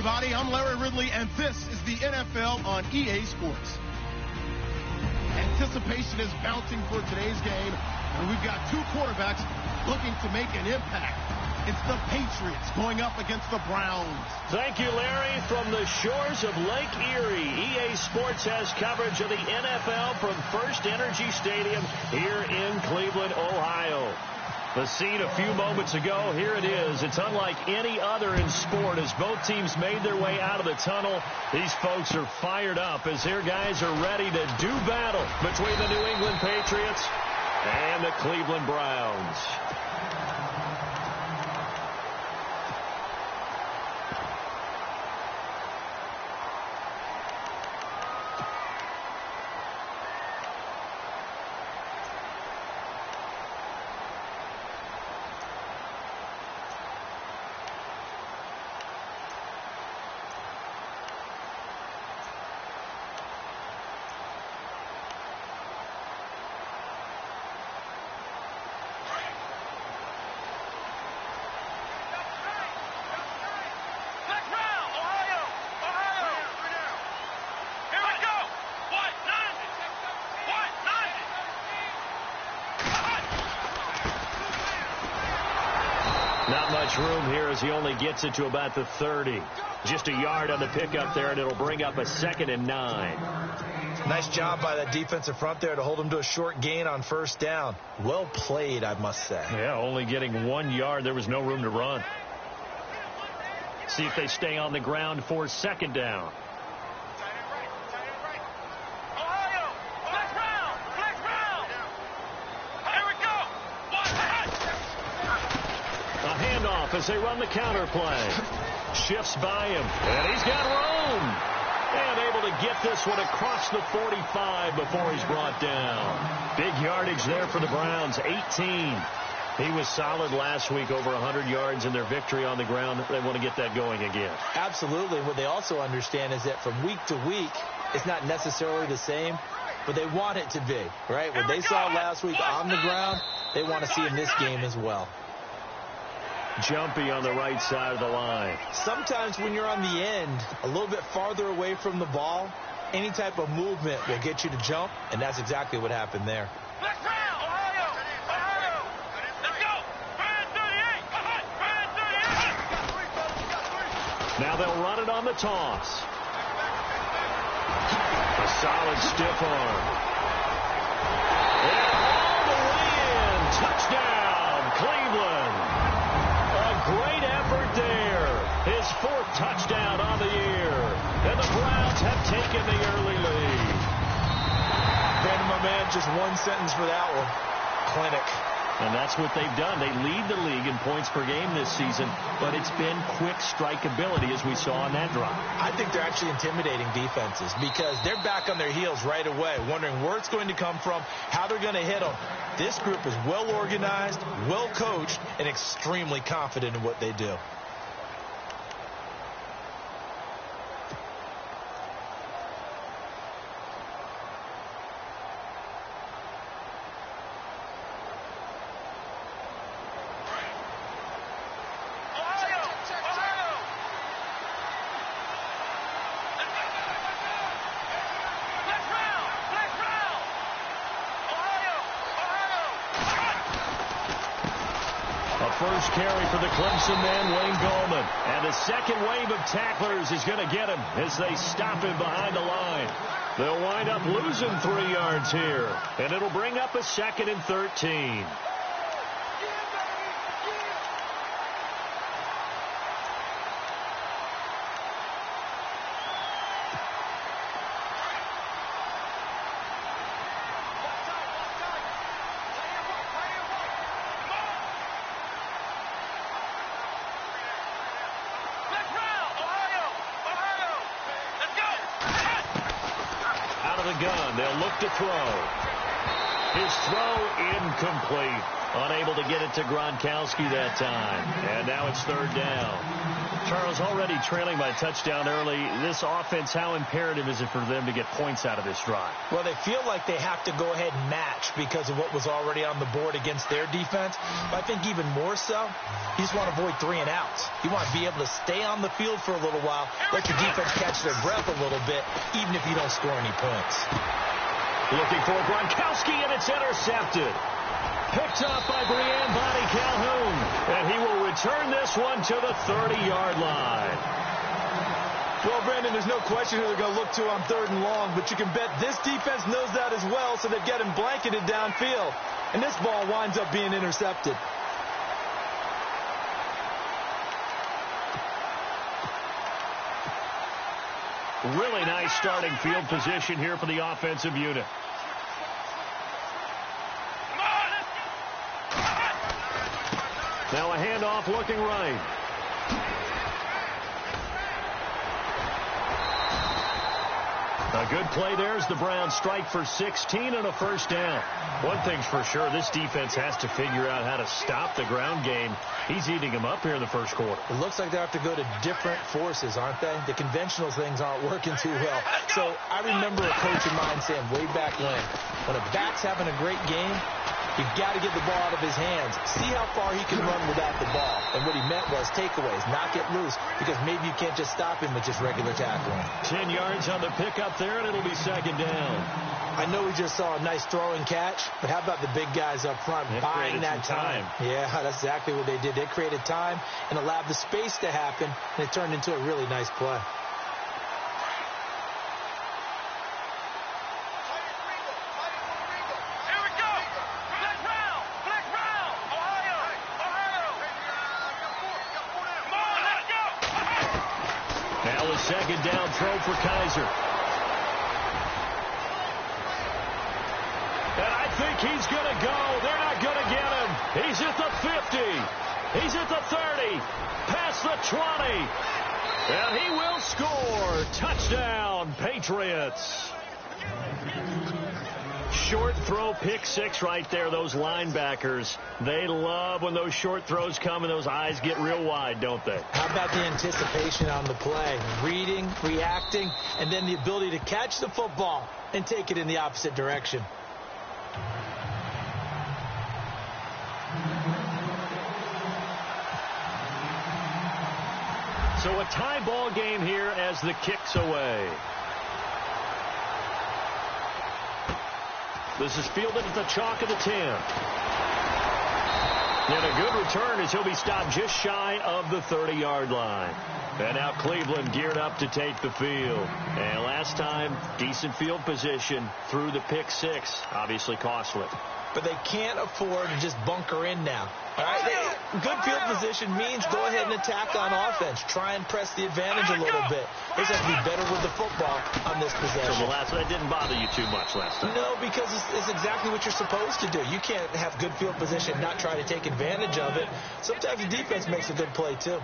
everybody. I'm Larry Ridley, and this is the NFL on EA Sports. Anticipation is mounting for today's game, and we've got two quarterbacks looking to make an impact. It's the Patriots going up against the Browns. Thank you, Larry. From the shores of Lake Erie, EA Sports has coverage of the NFL from First Energy Stadium here in Cleveland, Ohio. The scene a few moments ago, here it is. It's unlike any other in sport as both teams made their way out of the tunnel. These folks are fired up as their guys are ready to do battle between the New England Patriots and the Cleveland Browns. Not much room here as he only gets it to about the 30. Just a yard on the pickup there, and it'll bring up a 2nd and 9. Nice job by that defensive front there to hold him to a short gain on first down. Well played, I must say. Yeah, only getting 1 yard. There was no room to run. See if they stay on the ground for 2nd down. As they run the counter play. Shifts by him, and he's got room. And able to get this one across the 45 before he's brought down. Big yardage there for the Browns, 18. He was solid last week, over 100 yards in their victory on the ground. They want to get that going again. Absolutely. What they also understand is that from week to week, it's not necessarily the same, but they want it to be, right? What they saw last week on the ground, they want to see in this game as well. Jumpy on the right side of the line. Sometimes when you're on the end, a little bit farther away from the ball, any type of movement will get you to jump, and that's exactly what happened there. Now they'll run it on the toss. A solid stiff arm. And all the way in. Touchdown, Cleveland. Great effort there. His 4th touchdown on the year. And the Browns have taken the early lead. Brandon, my man, just one sentence for that one. Clinic. And that's what they've done. They lead the league in points per game this season, but it's been quick strikeability as we saw on that drive. I think they're actually intimidating defenses because they're back on their heels right away, wondering where it's going to come from, how they're going to hit them. This group is well organized, well coached, and extremely confident in what they do. First carry for the Clemson man, Wayne Gallman. And a second wave of tacklers is going to get him as they stop him behind the line. They'll wind up losing 3 yards here. And it'll bring up a 2nd and 13. Gun. They'll look to throw. His throw incomplete. Unable to get it to Gronkowski that time. And now it's 3rd down. Charles, already trailing by a touchdown early. This offense, how imperative is it for them to get points out of this drive? Well, they feel like they have to go ahead and match because of what was already on the board against their defense. But I think even more so, you just want to avoid 3 and outs. You want to be able to stay on the field for a little while, let your defense catch their breath a little bit, even if you don't score any points. Looking for Gronkowski, and it's intercepted. Picked off by Brian Bonnie Calhoun, and he will return this one to the 30-yard line. Well, Brandon, there's no question who they're going to look to on 3rd and long, but you can bet this defense knows that as well, so they've got him blanketed downfield. And this ball winds up being intercepted. Really nice starting field position here for the offensive unit. Now a handoff looking right. A good play there as the Browns strike for 16 and a first down. One thing's for sure, this defense has to figure out how to stop the ground game. He's eating them up here in the first quarter. It looks like they have to go to different forces, aren't they? The conventional things aren't working too well. So I remember a coach of mine saying way back when a back's having a great game, you've got to get the ball out of his hands. See how far he can run without the ball. And what he meant was takeaways, not get loose, because maybe you can't just stop him with just regular tackling. 10 yards on the pickup there, and it'll be second down. I know we just saw a nice throw and catch, but how about the big guys up front buying that time? Yeah, that's exactly what they did. They created time and allowed the space to happen, and it turned into a really nice play. Second down throw for Kaiser. And I think he's going to go. They're not going to get him. He's at the 50. He's at the 30. Past the 20. And he will score. Touchdown, Patriots. Short throw, pick six right there. Those linebackers, they love when those short throws come and those eyes get real wide, don't they? How about the anticipation on the play? Reading, reacting, and then the ability to catch the football and take it in the opposite direction. So a tie ball game here as the kick's away. This is fielded at the chalk of the 10. And a good return as he'll be stopped just shy of the 30-yard line. And now Cleveland geared up to take the field. And last time, decent field position through the pick six. Obviously costly. But they can't afford to just bunker in now. All right, good field position means go ahead and attack on offense. Try and press the advantage a little bit. They just have to be better with the football on this possession. So the last one didn't bother you too much last time. No, because it's exactly what you're supposed to do. You can't have good field position and not try to take advantage of it. Sometimes the defense makes a good play, too.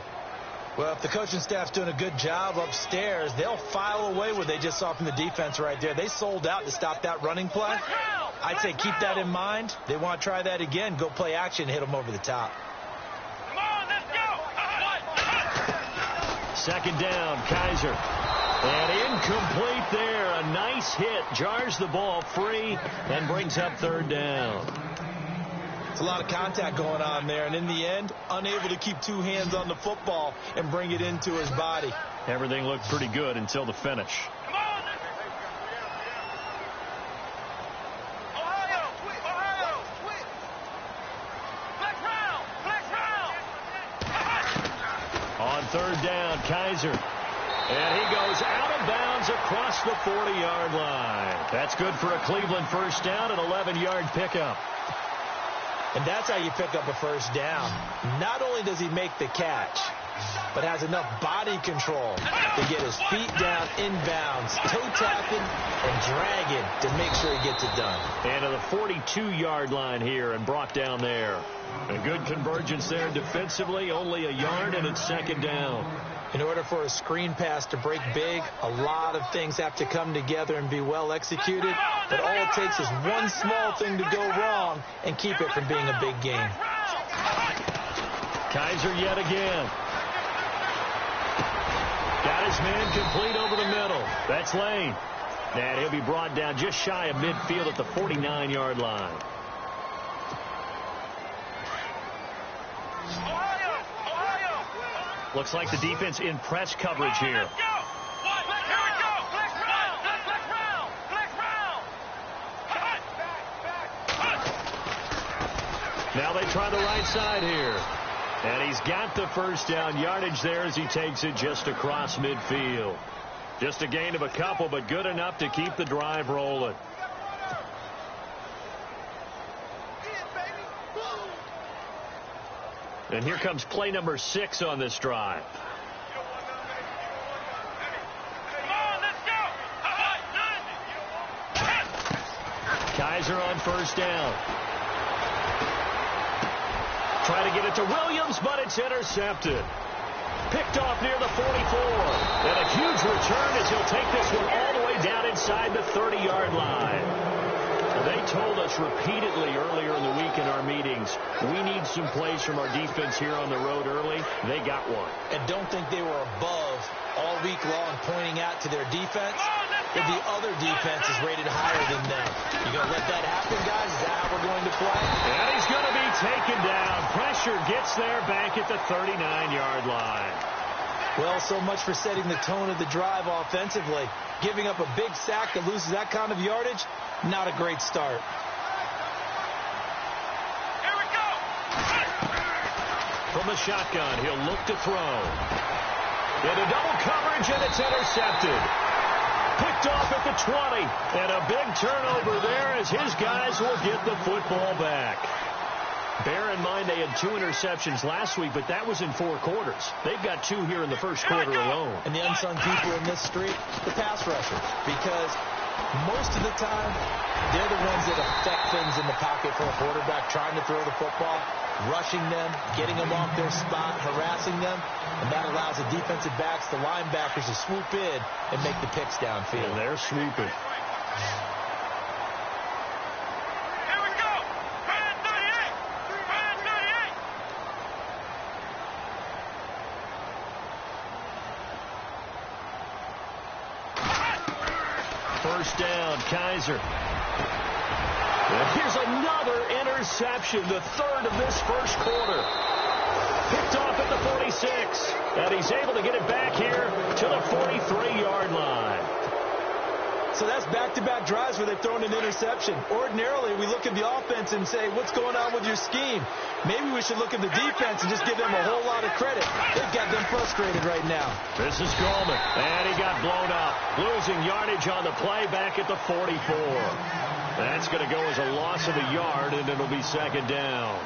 Well, if the coaching staff's doing a good job upstairs, they'll file away what they just saw from the defense right there. They sold out to stop that running play. I'd say keep that in mind. They want to try that again. Go play action and hit them over the top. Come on, let's go. Second down, Kaiser. And incomplete there. A nice hit. Jars the ball free and brings up third down. It's a lot of contact going on there. And in the end, unable to keep two hands on the football and bring it into his body. Everything looked pretty good until the finish. On third down, Kaiser. And he goes out of bounds across the 40-yard line. That's good for a Cleveland first down, an 11-yard pickup. And that's how you pick up a first down. Not only does he make the catch, but has enough body control to get his feet down inbounds, toe-tapping and dragging to make sure he gets it done. And to the 42-yard line here and brought down there. A good convergence there defensively, only a yard, and it's second down. In order for a screen pass to break big, a lot of things have to come together and be well executed. But all it takes is one small thing to go wrong and keep it from being a big game. Kaiser yet again. Got his man complete over the middle. That's Lane. And he'll be brought down just shy of midfield at the 49-yard line. Looks like the defense in press coverage here. Now they try the right side here. And he's got the first down yardage there as he takes it just across midfield. Just a gain of a couple, but good enough to keep the drive rolling. And here comes play number 6 on this drive. Kaiser on first down. Try to get it to Williams, but it's intercepted. Picked off near the 44. And a huge return as he'll take this one all the way down inside the 30-yard line. They told us repeatedly earlier in the week in our meetings, we need some plays from our defense here on the road early. They got one. And don't think they were above all week long pointing out to their defense. If the other defense is rated higher than them. You going to let that happen, guys? Is that how we're going to play? And he's going to be taken down. Pressure gets there back at the 39-yard line. Well, so much for setting the tone of the drive offensively. Giving up a big sack that loses that kind of yardage, not a great start. Here we go. From the shotgun, he'll look to throw. Into double coverage, and it's intercepted. Picked off at the 20. And a big turnover there as his guys will get the football back. Bear in mind they had 2 interceptions last week, but that was in 4 quarters. They've got 2 here in the first quarter alone. And the unsung people in this streak, the pass rushers, because most of the time, they're the ones that affect things in the pocket for a quarterback, trying to throw the football, rushing them, getting them off their spot, harassing them, and that allows the defensive backs, the linebackers, to swoop in and make the picks downfield. And they're swooping. Here we go. Right at 38. Right at 38. First down, Kaiser. And here's another interception, the 3rd of this first quarter. Picked off at the 46. And he's able to get it back here to the 43-yard line. So that's back-to-back drives where they've thrown an interception. Ordinarily, we look at the offense and say, what's going on with your scheme? Maybe we should look at the defense and just give them a whole lot of credit. They've got them frustrated right now. This is Coleman, and he got blown up. Losing yardage on the play back at the 44. That's going to go as a loss of a yard, and it'll be second down.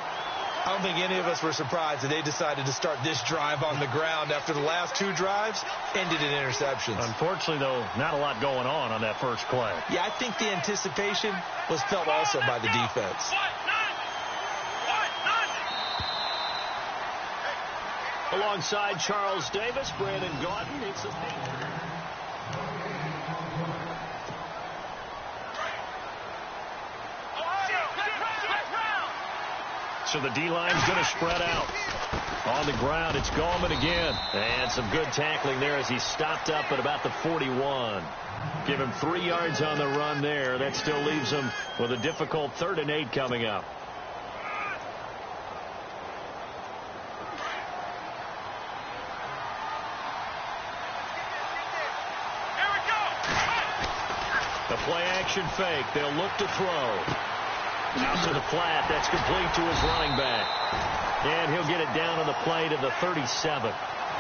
I don't think any of us were surprised that they decided to start this drive on the ground after the last 2 drives ended in interceptions. Unfortunately, though, not a lot going on that first play. Yeah, I think the anticipation was felt also by the defense. Alongside Charles Davis, Brandon Gordon. It's the So the D-line's going to spread out. On the ground, it's Gallman again. And some good tackling there as he stopped up at about the 41. Give him 3 yards on the run there. That still leaves him with a difficult 3rd and 8 coming up. Here we go. The play-action fake. They'll look to throw. Out to the flat. That's complete to his running back. And he'll get it down on the play to the 37.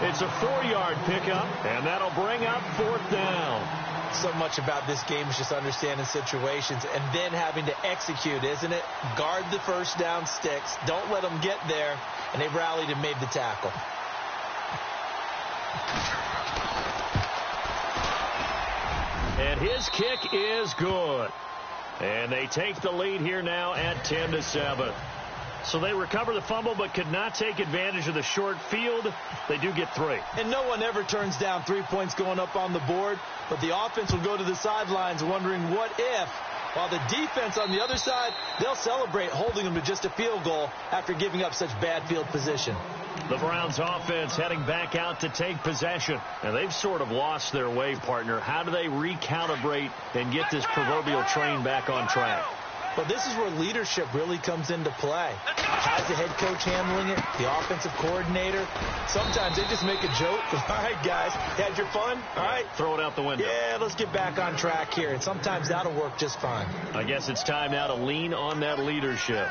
It's a 4-yard pickup, and that'll bring up 4th down. So much about this game is just understanding situations and then having to execute, isn't it? Guard the first down sticks. Don't let them get there. And they rallied and made the tackle. And his kick is good. And they take the lead here now at 10-7. So they recover the fumble but could not take advantage of the short field. They do get 3. And no one ever turns down 3 points going up on the board. But the offense will go to the sidelines wondering what if While the defense on the other side, they'll celebrate holding them to just a field goal after giving up such bad field position. The Browns offense heading back out to take possession. And they've sort of lost their way, partner. How do they recalibrate and get this proverbial train back on track? Well, this is where leadership really comes into play. How's the head coach handling it? The offensive coordinator? Sometimes they just make a joke. All right, guys, had your fun? All right. Throw it out the window. Yeah, let's get back on track here. And sometimes that'll work just fine. I guess it's time now to lean on that leadership.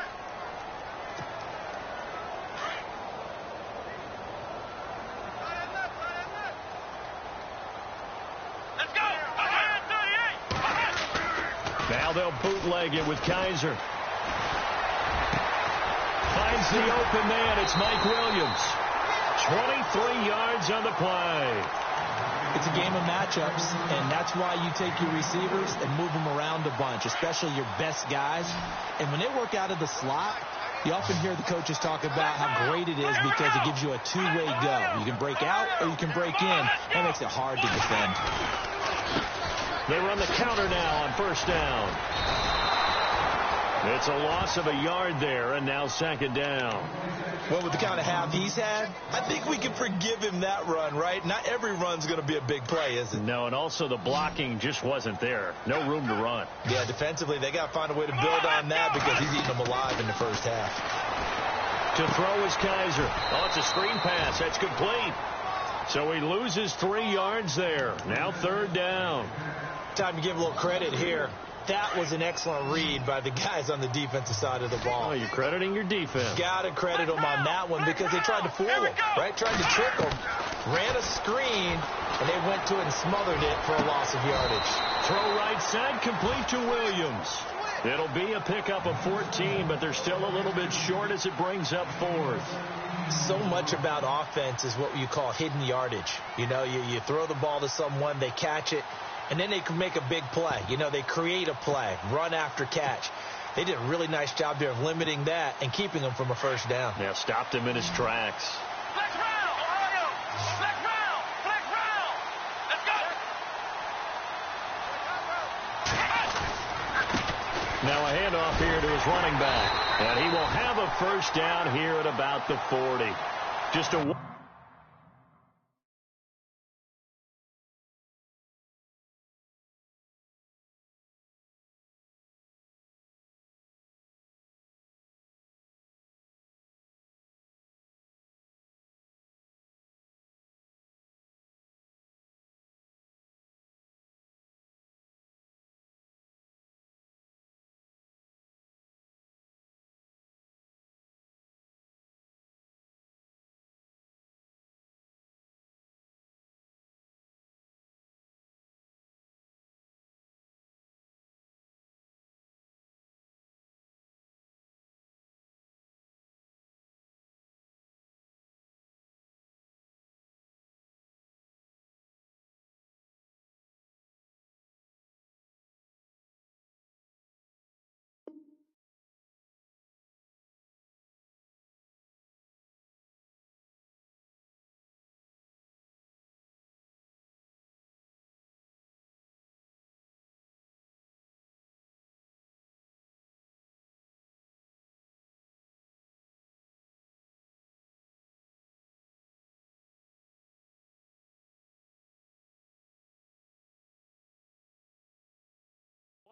Now they'll bootleg it with Kaiser. Finds the open man. It's Mike Williams. 23 yards on the play. It's a game of matchups, and that's why you take your receivers and move them around a bunch, especially your best guys. And when they work out of the slot, you often hear the coaches talk about how great it is because it gives you a two-way go. You can break out or you can break in. That makes it hard to defend. They run the counter now on first down. It's a loss of a yard there, and now second down. Well, with the kind of half he's had, I think we can forgive him that run, right? Not every run's going to be a big play, is it? No, and also the blocking just wasn't there. No room to run. Yeah, defensively, they got to find a way to build on that because he's eating them alive in the first half. To throw is Kaiser. Oh, it's a screen pass. That's complete. So he loses 3 yards there. Now third down. Time to give a little credit here. That was an excellent read by the guys on the defensive side of the ball. Oh, you're crediting your defense. Got to credit them on that one because they tried to fool him, right? Tried to trick him. Ran a screen, and they went to it and smothered it for a loss of yardage. Throw right side, complete to Williams. It'll be a pickup of 14, but they're still a little bit short as it brings up fourth. So much about offense is what you call hidden yardage. You know, you throw the ball to someone, they catch it, and then they can make a big play. You know, they create a play, run after catch. They did a really nice job there of limiting that and keeping him from a first down. Yeah, stopped him in his tracks. Flex round, Ohio! Flex round! Flex round! Let's go! Now a handoff here to his running back. And he will have a first down here at about the 40. Just a...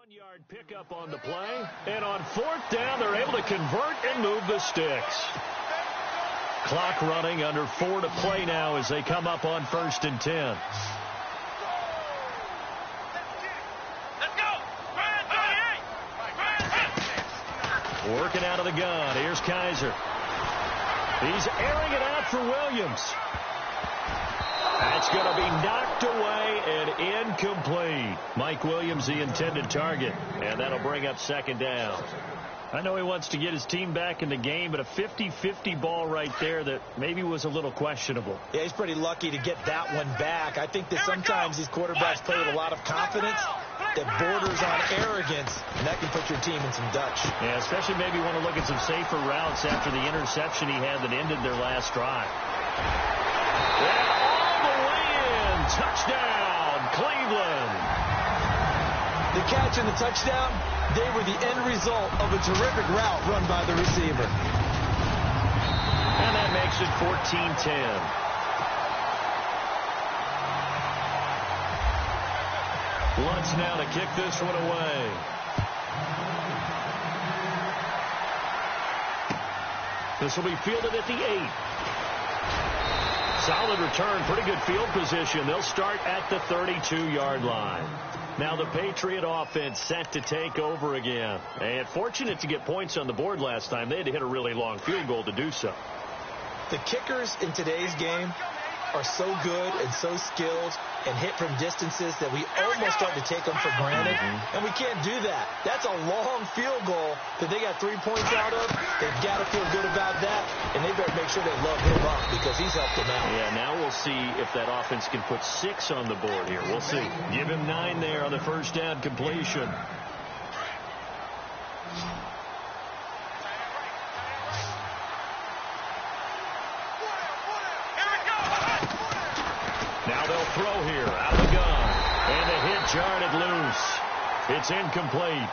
One-yard pickup on the play, and on fourth down, they're able to convert and move the sticks. Clock running, under 4 to play now as they come up on 1st and 10. Let's go! Working out of the gun. Here's Kaiser. He's airing it out for Williams. That's going to be knocked away and incomplete. Mike Williams, the intended target, and that'll bring up second down. I know he wants to get his team back in the game, but a 50-50 ball right there that maybe was a little questionable. Yeah, he's pretty lucky to get that one back. I think that sometimes these quarterbacks play with a lot of confidence that borders on arrogance, and that can put your team in some Dutch. Yeah, especially maybe want to look at some safer routes after the interception he had that ended their last drive. And all the way in. Touchdown, Cleveland. The catch and the touchdown, they were the end result of a terrific route run by the receiver. And that makes it 14-10. Lutz now to kick this one away. This will be fielded at the 8. Solid return, pretty good field position. They'll start at the 32-yard line. Now the Patriot offense set to take over again. And fortunate to get points on the board last time. They had to hit a really long field goal to do so. The kickers in today's game are so good and so skilled and hit from distances that we almost start to take them for granted. And we can't do that. That's a long field goal that they got 3 points out of. They've got to feel good about that, and they better make sure they love him up because he's helped them out. Yeah, now we'll see if that offense can put 6 on the board here. We'll see. Give him 9 there on the first down completion. Now they'll throw here out of the gun. And the hit jarred it loose. It's incomplete.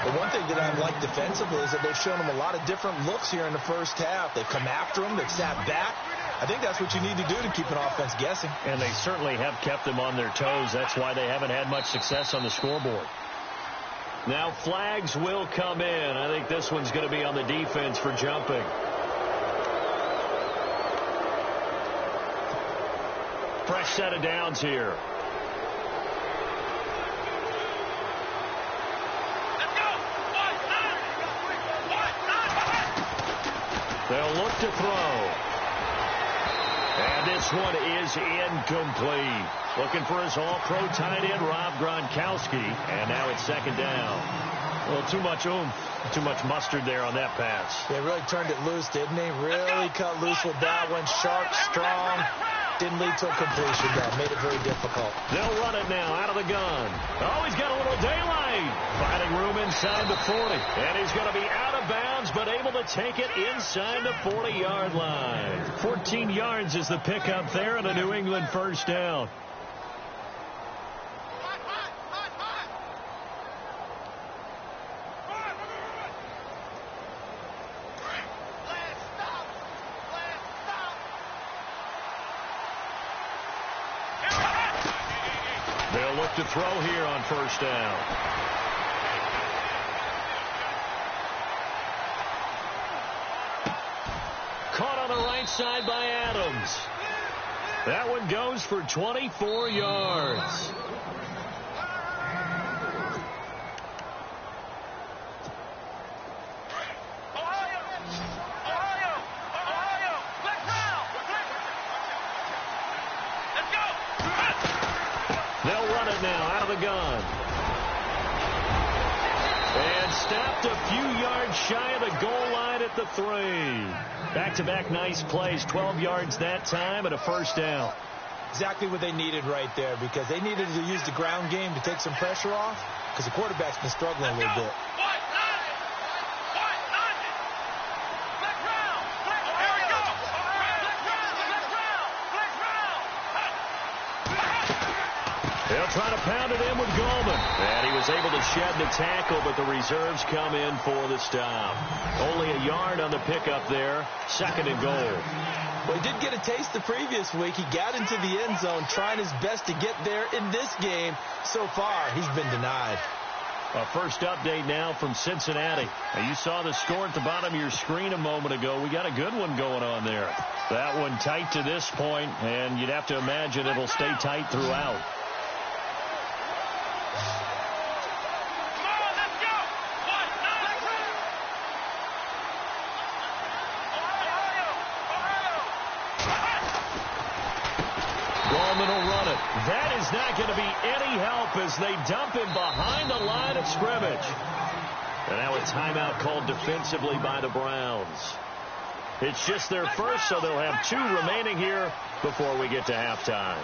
The one thing that I like defensively is that they've shown them a lot of different looks here in the first half. They've come after them. They've sat back. I think that's what you need to do to keep an offense guessing. And they certainly have kept them on their toes. That's why they haven't had much success on the scoreboard. Now flags will come in. I think this one's going to be on the defense for jumping. Fresh set of downs here. They'll look to throw. And this one is incomplete. Looking for his all-pro tight end, Rob Gronkowski. And now it's second down. A little too much oomph, too much mustard there on that pass. They really turned it loose, didn't they? Really cut loose with that one. Sharp, strong. Didn't lead to a completion, though. Made it very difficult. They'll run it now out of the gun. Oh, he's got a little daylight. Finding room inside the 40. And he's going to be out of bounds, but able to take it inside the 40-yard line. 14 yards is the pickup there and a New England first down. They'll look to throw here on first down. Caught on the right side by Adams. That one goes for 24 yards. They'll run it now out of the gun. And stopped a few yards shy of the goal line at the 3. Back-to-back nice plays. 12 yards that time and a first down. Exactly what they needed right there because they needed to use the ground game to take some pressure off because the quarterback's been struggling a little bit. They'll try to pound it in with Goldman. And he was able to shed the tackle, but the reserves come in for the stop. Only a yard on the pickup there. Second and goal. Well, he did get a taste the previous week. He got into the end zone trying his best to get there in this game. So far, he's been denied. A first update now from Cincinnati. Now, you saw the score at the bottom of your screen a moment ago. We got a good one going on there. That one tight to this point, and you'd have to imagine it'll stay tight throughout. Gorman will run it. That is not going to be any help as they dump him behind the line of scrimmage. And now a timeout called defensively by the Browns. It's just their first, so they'll have 2 remaining here before we get to halftime.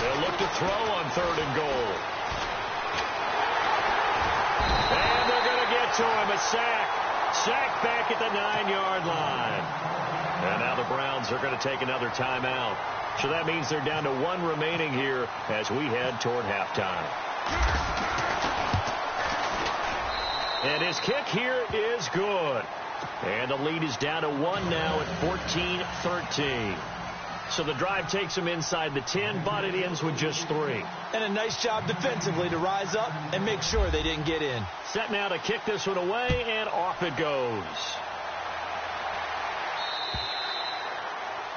They'll look to throw on 3rd and goal. And they're going to get to him. A sack. Sack back at the 9-yard line. And now the Browns are going to take another timeout. So that means they're down to 1 remaining here as we head toward halftime. And his kick here is good. And the lead is down to 1 now at 14-13. So the drive takes them inside the 10, but it ends with just 3. And a nice job defensively to rise up and make sure they didn't get in. Set now to kick this one away, and off it goes.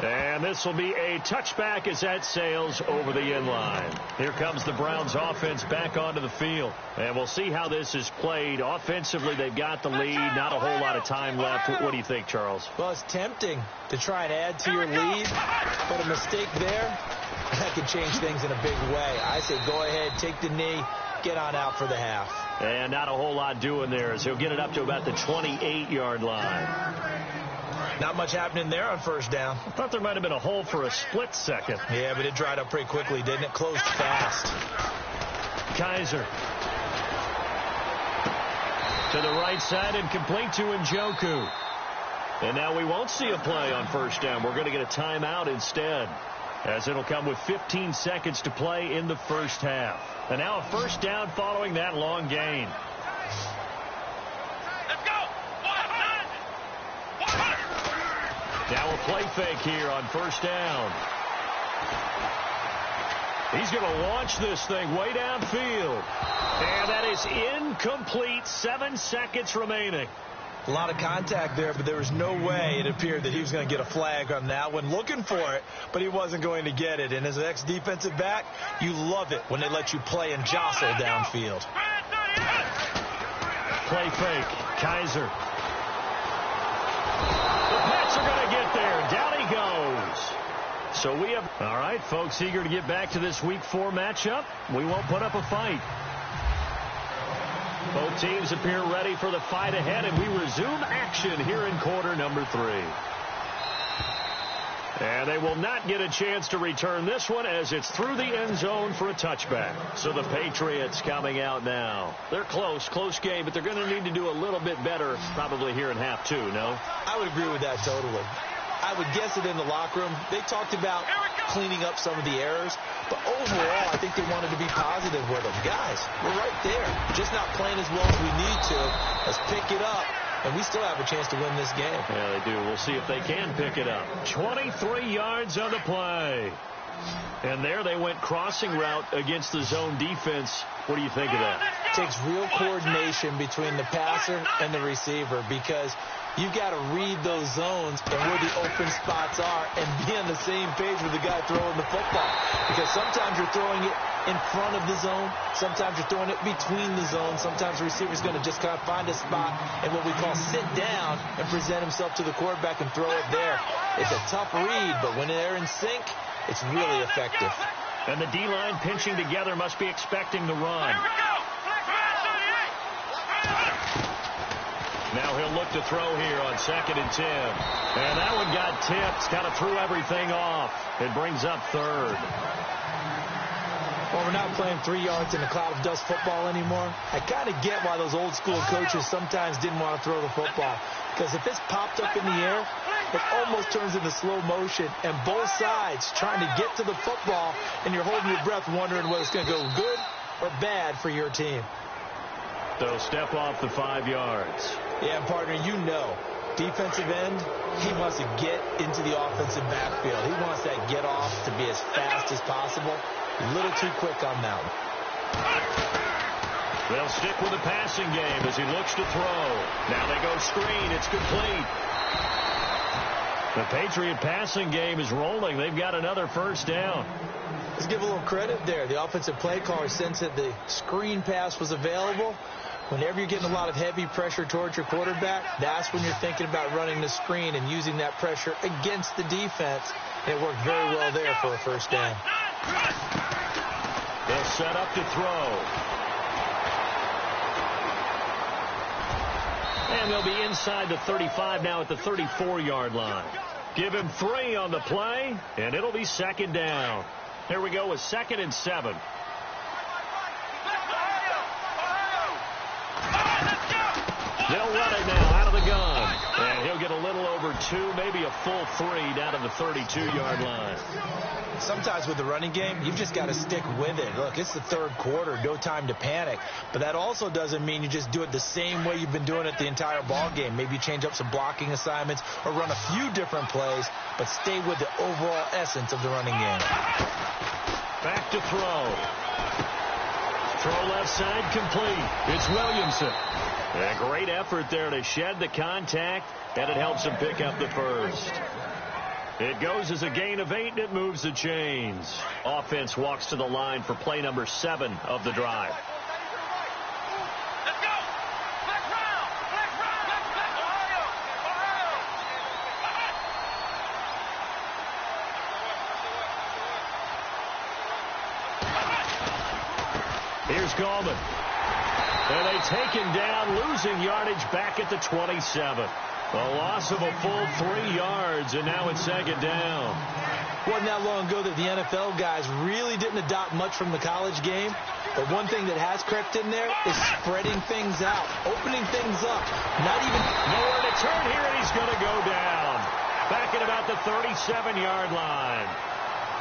And this will be a touchback as that sails over the end line. Here comes the Browns offense back onto the field. And we'll see how this is played. Offensively, they've got the lead. Not a whole lot of time left. What do you think, Charles? Well, it's tempting to try and add to your lead, but a mistake there, that could change things in a big way. I say go ahead, take the knee, get on out for the half. And not a whole lot doing there as he'll get it up to about the 28-yard line. Not much happening there on first down. I thought there might have been a hole for a split second. Yeah, but it dried up pretty quickly, didn't it? Closed fast. Kaiser. To the right side and complete to Njoku. And now we won't see a play on first down. We're going to get a timeout instead, as it'll come with 15 seconds to play in the first half. And now a first down following that long gain. Now a play fake here on first down. He's going to launch this thing way downfield. And that is incomplete. 7 seconds remaining. A lot of contact there, but there was no way it appeared that he was going to get a flag on that one. Looking for it, but he wasn't going to get it. And as an ex-defensive back, you love it when they let you play and jostle downfield. Play fake. Kaiser. The Pats are going to get there. Down he goes. So we have... All right, folks, eager to get back to this Week 4 matchup. We won't put up a fight. Both teams appear ready for the fight ahead, and we resume action here in quarter number 3. And they will not get a chance to return this one as it's through the end zone for a touchback. So the Patriots coming out now. They're close game, but they're going to need to do a little bit better probably here in half 2, no? I would agree with that totally. I would guess it in the locker room. They talked about cleaning up some of the errors, but overall, I think they wanted to be positive with them. Guys, we're right there. Just not playing as well as we need to. Let's pick it up, and we still have a chance to win this game. Yeah, they do. We'll see if they can pick it up. 23 yards on the play. And there they went crossing route against the zone defense. What do you think of that? It takes real coordination between the passer and the receiver because you've got to read those zones and where the open spots are and be on the same page with the guy throwing the football. Because sometimes you're throwing it in front of the zone. Sometimes you're throwing it between the zones. Sometimes the receiver's going to just kind of find a spot and what we call sit down and present himself to the quarterback and throw it there. It's a tough read, but when they're in sync, it's really effective. And the D-line pinching together must be expecting the run. Now he'll look to throw here on 2nd and 10. And that one got tipped. Kind of threw everything off. It brings up 3rd. Well, we're not playing 3 yards in a cloud of dust football anymore. I kind of get why those old school coaches sometimes didn't want to throw the football. Because if it's popped up in the air, it almost turns into slow motion. And both sides trying to get to the football, and you're holding your breath wondering whether it's going to go good or bad for your team. So step off the 5 yards. Yeah, partner, you know, defensive end, he wants to get into the offensive backfield. He wants that get off to be as fast as possible. A little too quick on that one. They'll stick with the passing game as he looks to throw. Now they go screen. It's complete. The Patriot passing game is rolling. They've got another first down. Let's give a little credit there. The offensive play caller sensed that the screen pass was available. Whenever you're getting a lot of heavy pressure towards your quarterback, that's when you're thinking about running the screen and using that pressure against the defense. It worked very well there for a first down. They'll set up to throw. And they'll be inside the 35 now at the 34-yard line. Give him 3 on the play, and it'll be 2nd down. Here we go with 2nd and 7. They'll run it now out of the gun. And he'll get a little little over 2, maybe a full 3 down to the 32-yard line. Sometimes with the running game, you've just got to stick with it. Look, it's the third quarter, no time to panic. But that also doesn't mean you just do it the same way you've been doing it the entire ball game. Maybe you change up some blocking assignments or run a few different plays, but stay with the overall essence of the running game. Back to throw. Throw left side complete. It's Williamson. A great effort there to shed the contact, and it helps him pick up the first. It goes as a gain of 8, and it moves the chains. Offense walks to the line for play number 7 of the drive. Let's go! Black round! Black round! Ohio! Ohio! Here's Gallman. And they take him down, losing yardage back at the 27. A loss of a full 3 yards, and now it's second down. Wasn't that long ago that the NFL guys really didn't adopt much from the college game. But one thing that has crept in there is spreading things out, opening things up. Not even nowhere to turn here, and he's going to go down. Back at about the 37-yard line.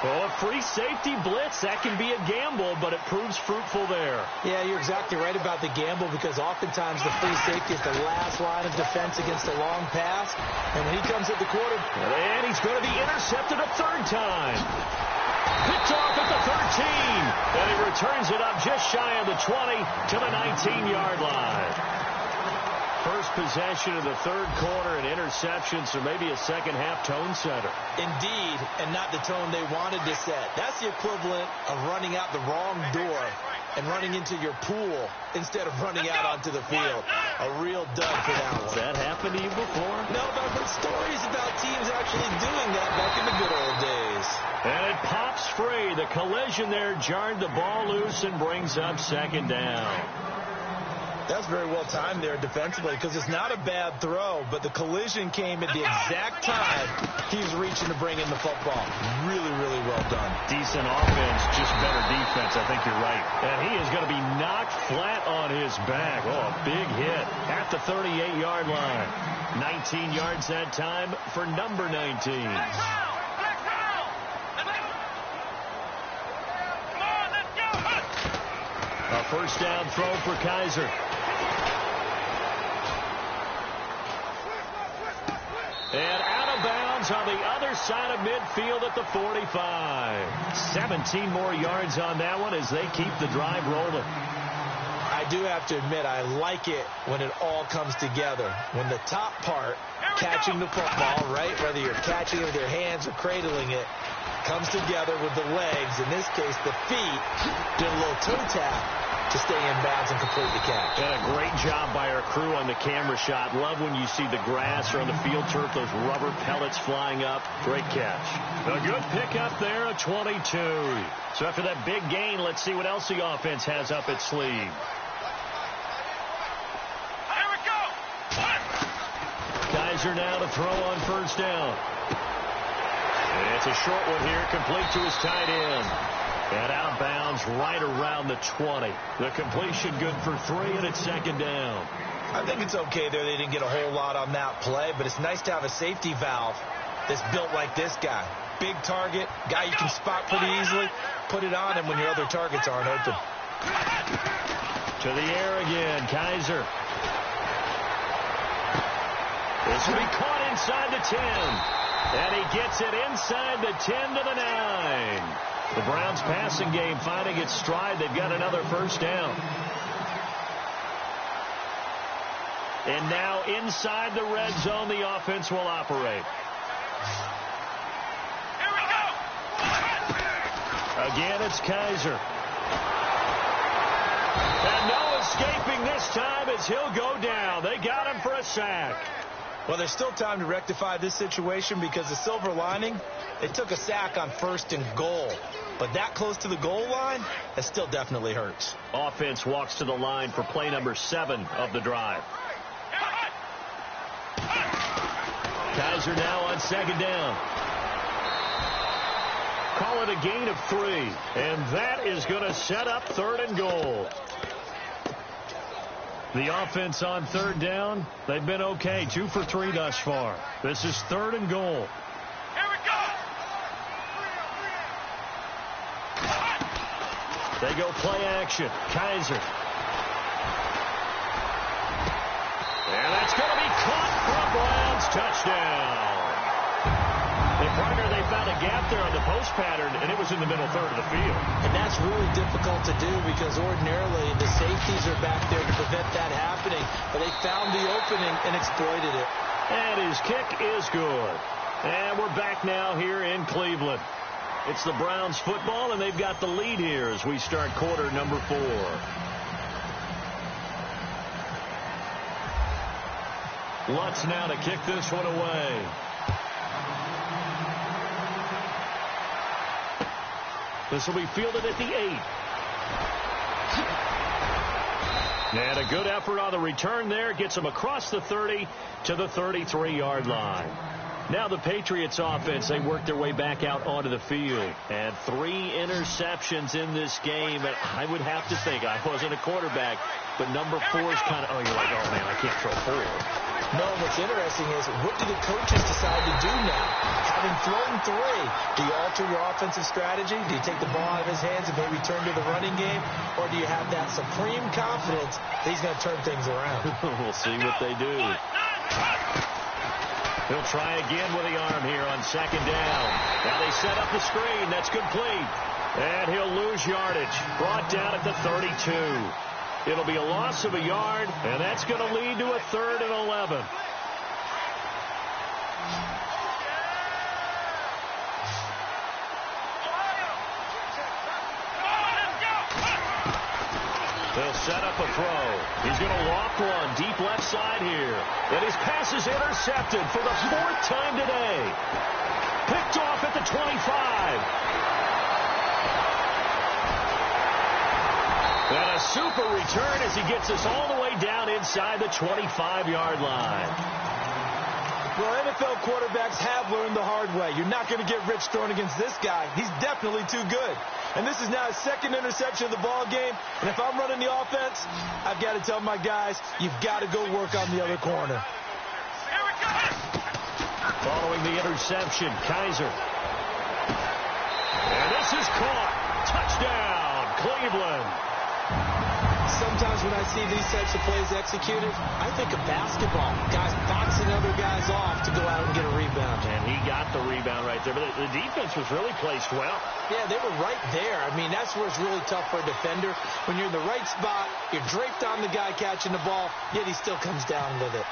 Well, a free safety blitz, that can be a gamble, but it proves fruitful there. Yeah, you're exactly right about the gamble, because oftentimes the free safety is the last line of defense against a long pass. And when he comes at the quarter, and he's going to be intercepted a third time. Picked off at the 13. And he returns it up just shy of the 20 to the 19-yard line. First possession of the third quarter, and interception, so maybe a second-half tone setter. Indeed, and not the tone they wanted to set. That's the equivalent of running out the wrong door and running into your pool instead of running out onto the field. A real dud for that one. Has that happened to you before? No, but I've heard stories about teams actually doing that back in the good old days. And it pops free. The collision there jarred the ball loose and brings up second down. That's very well timed there defensively, because it's not a bad throw, but the collision came at the exact time he's reaching to bring in the football. Really, really well done. Decent offense, just better defense. I think you're right. And he is going to be knocked flat on his back. Oh, a big hit at the 38-yard line. 19 yards that time for number 19. A first down throw for Kaiser. And out of bounds on the other side of midfield at the 45. 17 more yards on that one as they keep the drive rolling. I do have to admit, I like it when it all comes together. When the top part, catching the football, right, whether you're catching it with your hands or cradling it, comes together with the legs. In this case, the feet did a little toe tap to stay in bounds and complete the catch. And a great job by our crew on the camera shot. Love when you see the grass or on the field turf, those rubber pellets flying up. Great catch. A good pickup there, a 22. So after that big gain, let's see what else the offense has up its sleeve. Here we go. Kaiser now to throw on first down. And it's a short one here, complete to his tight end. And out of bounds right around the 20. The completion good for 3, and it's second down. I think it's okay there. They didn't get a whole lot on that play, but it's nice to have a safety valve that's built like this guy. Big target, guy you can spot pretty easily. Put it on him when your other targets aren't open. To the air again, Kaiser. This will be caught inside the 10. And he gets it inside the 10 to the 9. The Browns passing game finding its stride. They've got another first down. And now inside the red zone, the offense will operate. Here we go. Again, it's Kaiser. And no escaping this time as he'll go down. They got him for a sack. Well, there's still time to rectify this situation, because the silver lining, they took a sack on 1st and goal. But that close to the goal line, that still definitely hurts. Offense walks to the line for play number 7 of the drive. Kaiser now on second down. Call it a gain of 3. And that is going to set up 3rd and goal. The offense on third down, they've been okay. 2 for 3 thus far. This is 3rd and goal. Here we go. They go play action. Kaiser. And that's going to be caught for a Browns touchdown. Partner, they found a gap there on the post pattern, and it was in the middle third of the field. And that's really difficult to do because ordinarily the safeties are back there to prevent that happening. But they found the opening and exploited it. And his kick is good. And we're back now here in Cleveland. It's the Browns football, and they've got the lead here as we start quarter number 4. Lutz now to kick this one away. This will be fielded at the 8. And a good effort on the return there. Gets him across the 30 to the 33-yard line. Now the Patriots offense, they work their way back out onto the field. And 3 interceptions in this game. And I would have to think, I wasn't a quarterback, but number 4 is kind of, oh, you're like, oh, man, I can't throw 4. No, what's interesting is what do the coaches decide to do now? Having thrown 3, do you alter your offensive strategy? Do you take the ball out of his hands and maybe turn to the running game? Or do you have that supreme confidence that he's going to turn things around? We'll see what they do. He'll try again with the arm here on 2nd down. Now they set up the screen. That's complete. And he'll lose yardage. Brought down at the 32. It'll be a loss of a yard, and that's going to lead to a 3rd and 11. They'll set up a throw. He's going to loft one deep left side here. And his pass is intercepted for the 4th time today. Picked off at the 25. And a super return as he gets us all the way down inside the 25-yard line. Well, NFL quarterbacks have learned the hard way. You're not going to get rich throwing against this guy. He's definitely too good. And this is now his 2nd interception of the ball game. And if I'm running the offense, I've got to tell my guys, you've got to go work on the other corner. Following the interception, Kaiser. And this is caught. Touchdown, Cleveland. Sometimes when I see these types of plays executed, I think of basketball. Guys boxing other guys off to go out and get a rebound. And he got the rebound right there. But the defense was really placed well. Yeah, they were right there. I mean, that's where it's really tough for a defender. When you're in the right spot, you're draped on the guy catching the ball, yet he still comes down with it.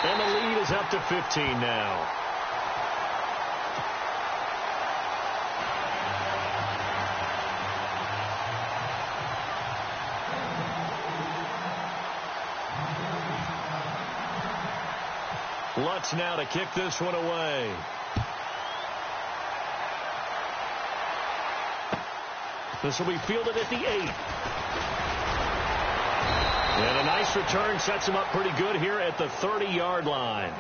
And the lead is up to 15 now. Lutz now to kick this one away. This will be fielded at the 8. And a nice return sets him up pretty good here at the 30-yard line.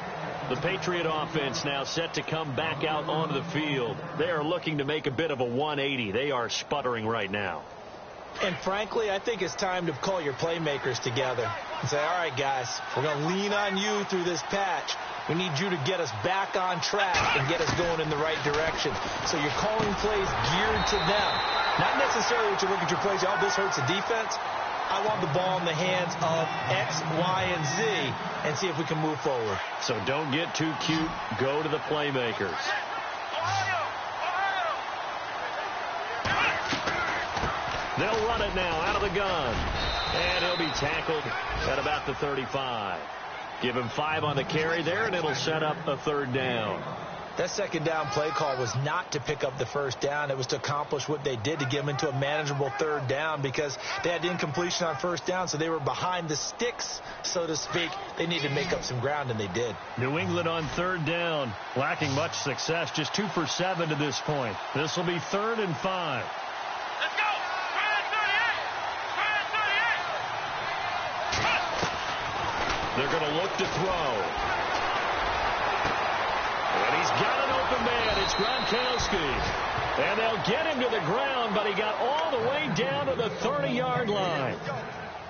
The Patriot offense now set to come back out onto the field. They are looking to make a bit of a 180. They are sputtering right now. And frankly, I think it's time to call your playmakers together and say, all right, guys, we're going to lean on you through this patch. We need you to get us back on track and get us going in the right direction. So you're calling plays geared to them. Not necessarily what you look at your plays, oh, this hurts the defense. I want the ball in the hands of X, Y, and Z and see if we can move forward. So don't get too cute. Go to the playmakers. They'll run it now out of the gun. And he'll be tackled at about the 35. Give him 5 on the carry there, and it'll set up a 3rd down. That 2nd down play call was not to pick up the 1st down. It was to accomplish what they did to get them into a manageable 3rd down because they had incompletion on 1st down, so they were behind the sticks, so to speak. They needed to make up some ground, and they did. New England on 3rd down, lacking much success, just 2 for 7 to this point. This will be 3rd and 5. Let's go. They're going to look to throw. And he's got an open man. It's Gronkowski. And they'll get him to the ground, but he got all the way down to the 30-yard line.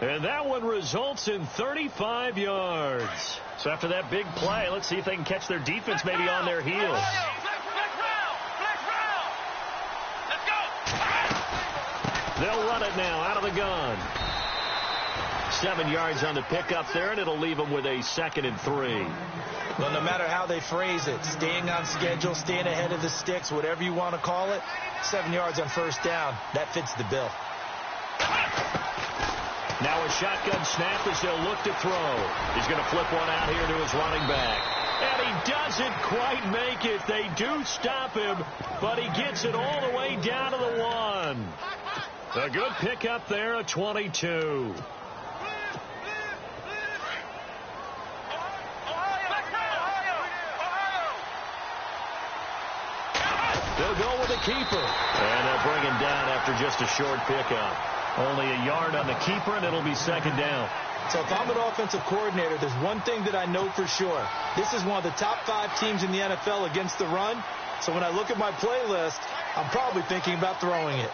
And that one results in 35 yards. So after that big play, let's see if they can catch their defense maybe on their heels. They'll run it now out of the gun. 7 yards on the pickup there, and it'll leave them with a 2nd and 3. Well, no matter how they phrase it, staying on schedule, staying ahead of the sticks, whatever you want to call it, 7 yards on first down, that fits the bill. Now a shotgun snap as they'll look to throw. He's going to flip one out here to his running back. And he doesn't quite make it. They do stop him, but he gets it all the way down to the 1. A good pickup there, a 22. They'll go with the keeper. And they'll bring him down after just a short pickup. Only a yard on the keeper, and it'll be 2nd down. So if I'm an offensive coordinator, there's one thing that I know for sure. This is one of the top 5 teams in the NFL against the run. So when I look at my playlist, I'm probably thinking about throwing it.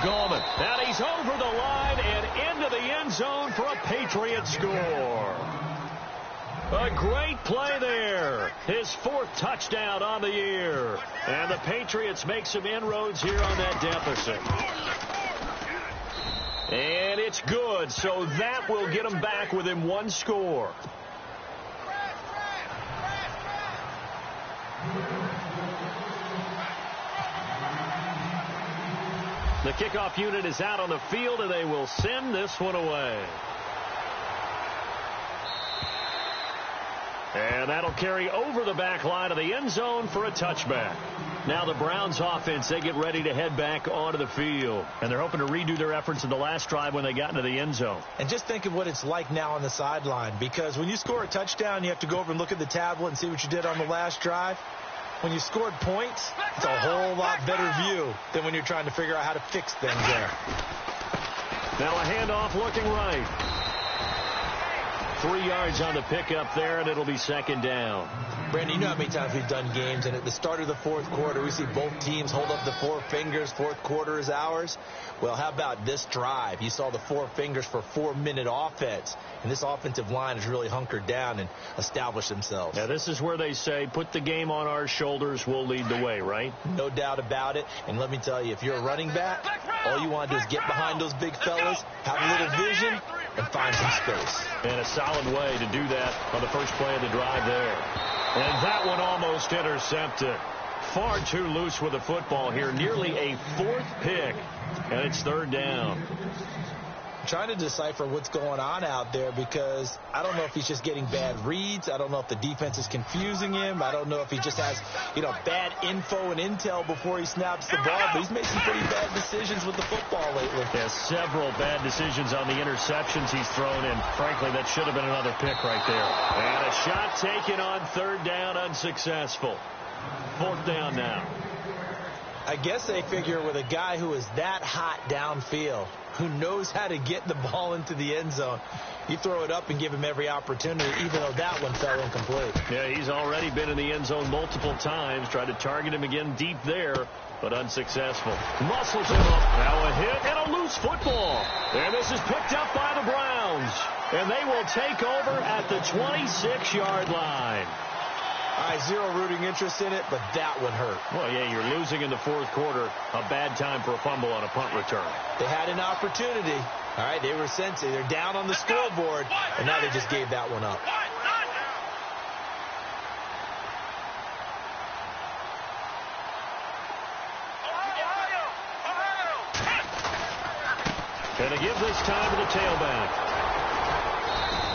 Gallman. And he's over the line and into the end zone for a Patriot score. A great play there. His 4th touchdown on the year. And the Patriots make some inroads here on that deficit. And it's good, so that will get them back within 1 score. The kickoff unit is out on the field, and they will send this one away. And that'll carry over the back line of the end zone for a touchback. Now the Browns offense, they get ready to head back onto the field. And they're hoping to redo their efforts in the last drive when they got into the end zone. And just think of what it's like now on the sideline. Because when you score a touchdown, you have to go over and look at the tablet and see what you did on the last drive. When you scored points, it's a whole lot better view than when you're trying to figure out how to fix things there. Now a handoff looking right. 3 yards on the pickup there, and it'll be 2nd down. Brandon, you know how many times we've done games, and at the start of the 4th quarter, we see both teams hold up the 4 fingers, 4th quarter is ours. Well, how about this drive? You saw the 4 fingers for 4-minute offense, and this offensive line has really hunkered down and established themselves. Now, this is where they say, put the game on our shoulders, we'll lead the way, right? No doubt about it, and let me tell you, if you're a running back, all you want to do is get behind those big fellas, have a little vision, and find some space. And a solid way to do that on the first play of the drive there. And that one almost intercepted. Far too loose with the football here. Nearly a 4th pick. And it's 3rd down. I'm trying to decipher what's going on out there because I don't know if he's just getting bad reads. I don't know if the defense is confusing him. I don't know if he just has, bad info and intel before he snaps the ball. But he's made some pretty bad decisions with the football lately. Yeah, several bad decisions on the interceptions he's thrown in. Frankly, that should have been another pick right there. And a shot taken on 3rd down, unsuccessful. 4th down now. I guess they figure with a guy who is that hot downfield, who knows how to get the ball into the end zone, you throw it up and give him every opportunity, even though that one fell incomplete. Yeah, he's already been in the end zone multiple times, tried to target him again deep there, but unsuccessful. Muscles him up. Now a hit and a loose football. And this is picked up by the Browns. And they will take over at the 26-yard line. All right, zero rooting interest in it, but that one hurt. Well, yeah, you're losing in the 4th quarter. A bad time for a fumble on a punt return. They had an opportunity. All right, they were sensitive. They're down on the scoreboard, and now they just gave that one up. And they give this time to the tailback.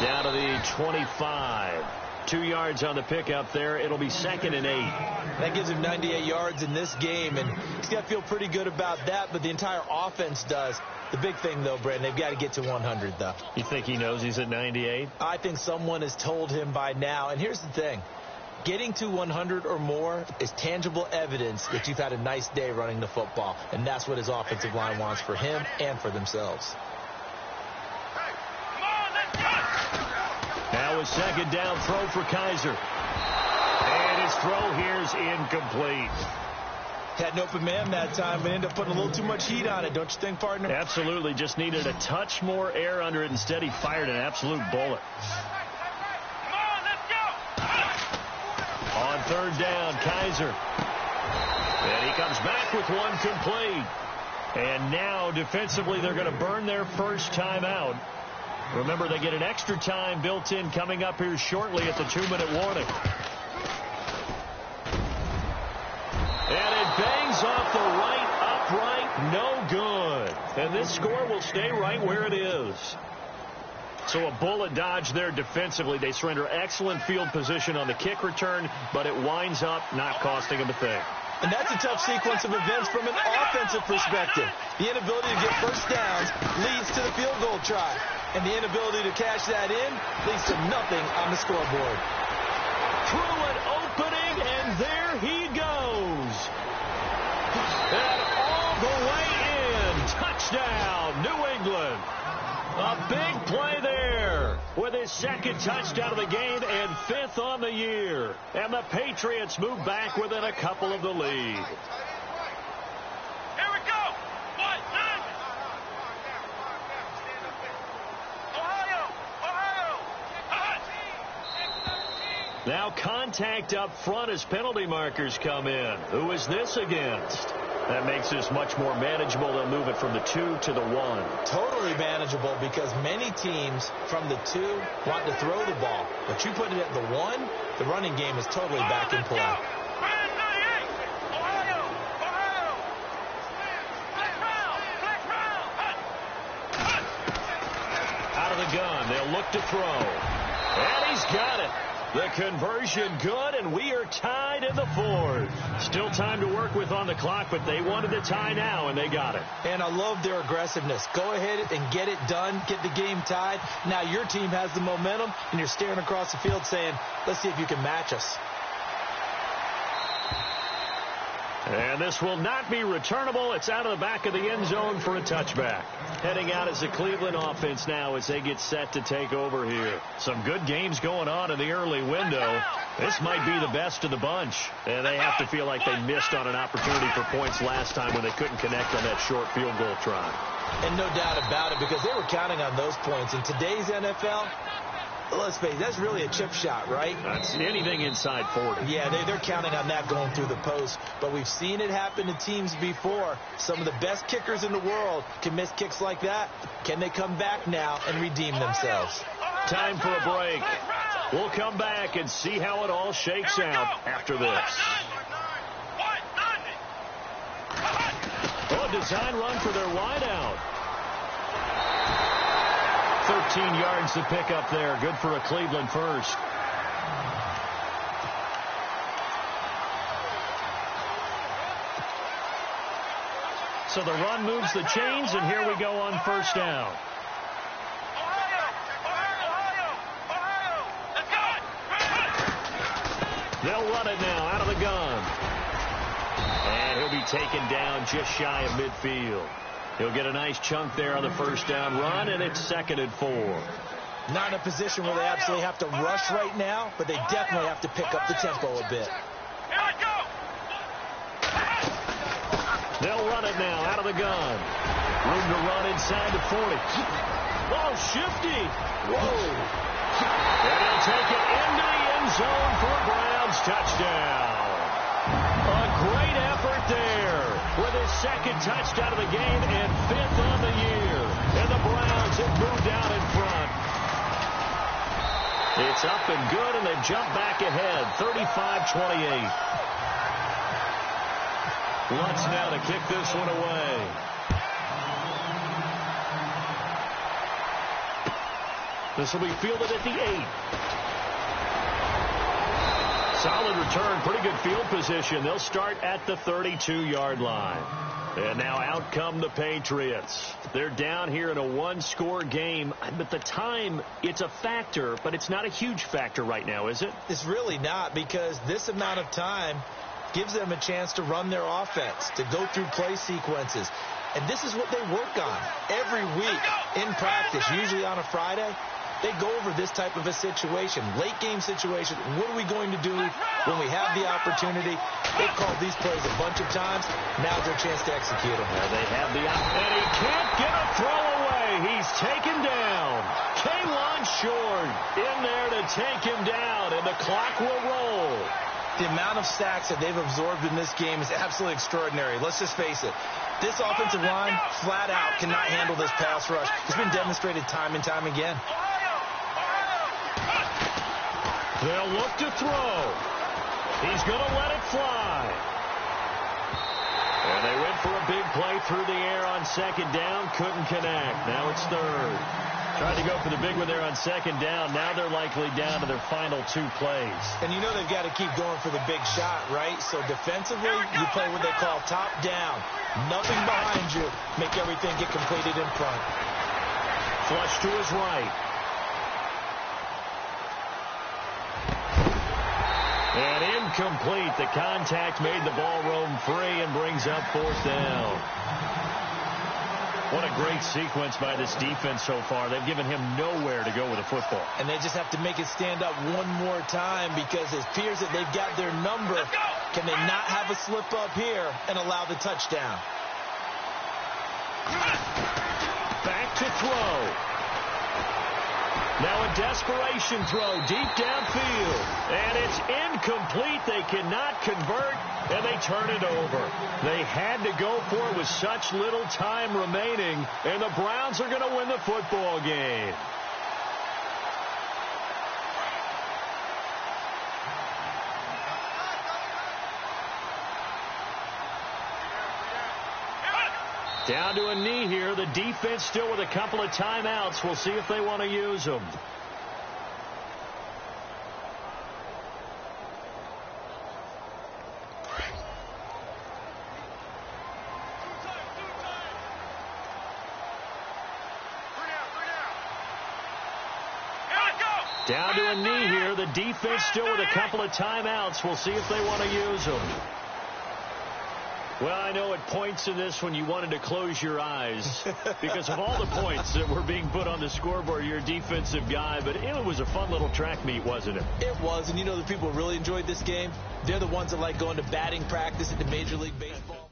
Down to the 25. 2 yards on the pickup there. It'll be 2nd and 8. That gives him 98 yards in this game, and he's got to feel pretty good about that, but the entire offense does. The big thing, though, Brandon, they've got to get to 100, though. You think he knows he's at 98? I think someone has told him by now, and here's the thing. Getting to 100 or more is tangible evidence that you've had a nice day running the football, and that's what his offensive line wants for him and for themselves. a second down throw for Kaiser. And his throw here is incomplete. Had an open man that time, but ended up putting a little too much heat on it, don't you think, partner? Absolutely. Just needed a touch more air under it. Instead, he fired an absolute bullet. Come on, let's go. On third down, Kaiser. And he comes back with one complete. And now, defensively, they're going to burn their first timeout. Remember, they get an extra time built in coming up here shortly at the 2-minute warning. And it bangs off the right upright. No good. And this score will stay right where it is. So a bullet dodge there defensively. They surrender excellent field position on the kick return, but it winds up not costing them a thing. And that's a tough sequence of events from an offensive perspective. The inability to get first downs leads to the field goal try. And the inability to cash that in leads to nothing on the scoreboard. Through an opening, and there he goes. And all the way in. Touchdown, New England. A big play there with his second touchdown of the game and 5th on the year. And the Patriots move back within a couple of the lead. Here we go. One, two. Ohio. Now contact up front as penalty markers come in. Who is this against? That makes this much more manageable. They'll move it from the 2 to the 1. Totally manageable because many teams from the 2 want to throw the ball. But you put it at the 1, the running game is totally back in play. Out of the gun, they'll look to throw. And he's got it. The conversion good, and we are tied in the 4th. Still time to work with on the clock, but they wanted the tie now, and they got it. And I love their aggressiveness. Go ahead and get it done, get the game tied. Now your team has the momentum, and you're staring across the field saying, let's see if you can match us. And this will not be returnable. It's out of the back of the end zone for a touchback. Heading out as the Cleveland offense now as they get set to take over here. Some good games going on in the early window. This might be the best of the bunch. And they have to feel like they missed on an opportunity for points last time when they couldn't connect on that short field goal try. And no doubt about it, because they were counting on those points. In today's NFL, let's face it, that's really a chip shot, right? That's anything inside 40. Yeah, they're counting on that going through the post. But we've seen it happen to teams before. Some of the best kickers in the world can miss kicks like that. Can they come back now and redeem themselves? Time for a break. We'll come back and see how it all shakes out after this. Oh, a design run for their wideout. 13 yards to pick up there. Good for a Cleveland first. So the run moves the chains, and here we go on first down. They'll run it now out of the gun. And he'll be taken down just shy of midfield. He'll get a nice chunk there on the first down run, and it's 2nd and 4. Not in a position where they absolutely have to rush right now, but they definitely have to pick up the tempo a bit. They'll run it now out of the gun. Room to run inside the 40. Oh, shifty. Whoa. And he'll take it into the end zone for a Browns touchdown. A great effort there with his 2nd touchdown of the game and 5th on the year. And the Browns have moved out in front. It's up and good, and they've jumped back ahead, 35-28. Lutz now to kick this one away. This will be fielded at the 8. Solid return, pretty good field position. They'll start at the 32-yard line. And now out come the Patriots. They're down here in a one-score game. But the time, it's a factor, but it's not a huge factor right now, is it? It's really not, because this amount of time gives them a chance to run their offense, to go through play sequences. And this is what they work on every week in practice, usually on a Friday. they go over this type of a situation, late game situation. What are we going to do when we have the opportunity? They've called these plays a bunch of times. Now's their chance to execute them. Well, they have the opportunity. And he can't get a throw away. He's taken down. Kaylon Short in there to take him down, and the clock will roll. The amount of sacks that they've absorbed in this game is absolutely extraordinary. Let's just face it. This offensive line, flat out, cannot handle this pass rush. It's been demonstrated time and time again. They'll look to throw. He's going to let it fly. And they went for a big play through the air on second down. Couldn't connect. Now it's third. Tried to go for the big one there on second down. Now they're likely down to their final 2 plays. And you know they've got to keep going for the big shot, right? So defensively, you play what they call top down. Nothing behind you. Make everything get completed in front. Flush to his right. And incomplete. The contact made the ball roam free and brings up 4th down. What a great sequence by this defense so far. They've given him nowhere to go with the football. And they just have to make it stand up one more time because it appears that they've got their number. Can they not have a slip up here and allow the touchdown? Back to throw. Now a desperation throw deep downfield. And it's incomplete. They cannot convert, and they turn it over. They had to go for it with such little time remaining, and the Browns are going to win the football game. Down to a knee here. The defense still with a couple of timeouts. We'll see if they want to use them. Down to a knee here. The defense still with a couple of timeouts. We'll see if they want to use them. Well, I know at points in this when you wanted to close your eyes because of all the points that were being put on the scoreboard. You're a defensive guy, but it was a fun little track meet, wasn't it? It was, and you know the people who really enjoyed this game? They're the ones that like going to batting practice at the Major League Baseball.